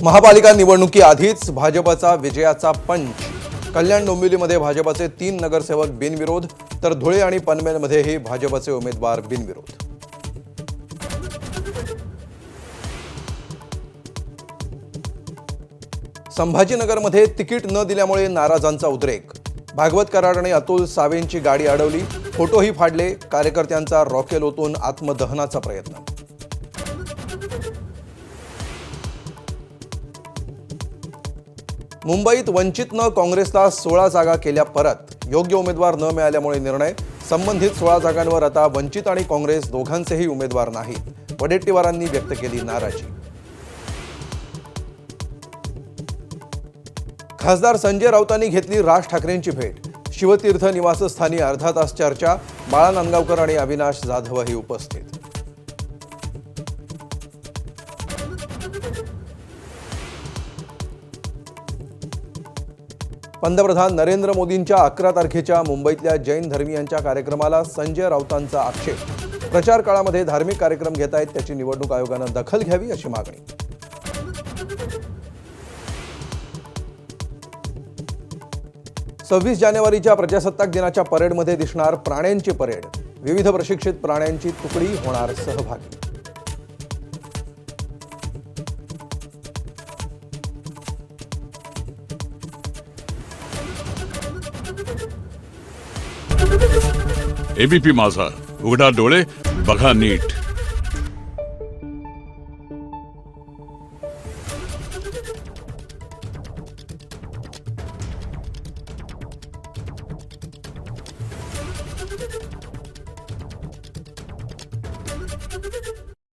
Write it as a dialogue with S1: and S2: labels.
S1: महापालिका निवडणुकीआधीच भाजपचा विजयाचा पंच। कल्याण डोंबिवलीमध्ये भाजपचे 3 नगरसेवक बिनविरोध, तर धुळे आणि पनवेलमध्येही भाजपचे उमेदवार बिनविरोध। संभाजीनगरमध्ये तिकीट न दिल्यामुळे नाराजांचा उद्रेक। भागवत कराड आणि अतुल सावेंची गाडी अडवली, फोटोही फाडले, कार्यकर्त्यांचा रॉकेल ओतून आत्मदहनाचा प्रयत्न। मुंबईत वंचितनं काँग्रेसला 16 जागा केल्या परत। योग्य उमेदवार न मिळाल्यामुळे निर्णय। संबंधित 16 जागांवर आता वंचित आणि काँग्रेस दोघांचेही उमेदवार नाहीत। वडेट्टीवारांनी व्यक्त केली नाराजी। खासदार संजय राऊतांनी घेतली राज ठाकरेंची भेट। शिवतीर्थ निवासस्थानी अर्धा तास चर्चा। बाळा नांदगावकर आणि अविनाश जाधवही उपस्थित। पंतप्रधान नरेंद्र मोदींच्या 11 तारखेच्या मुंबईतल्या जैन धर्मीयांच्या कार्यक्रमाला संजय राऊतांचा आक्षेप। प्रचार काळामध्ये धार्मिक कार्यक्रम घेतायत, त्याची निवडणूक आयोगानं दखल घ्यावी अशी मागणी। 26 जानेवारीच्या प्रजासत्ताक दिनाच्या परेडमध्ये दिसणार प्राण्यांची परेड। विविध प्रशिक्षित प्राण्यांची तुकडी होणार सहभागी।
S2: एबीपी माझा, उघडा डोळे बघा नीट।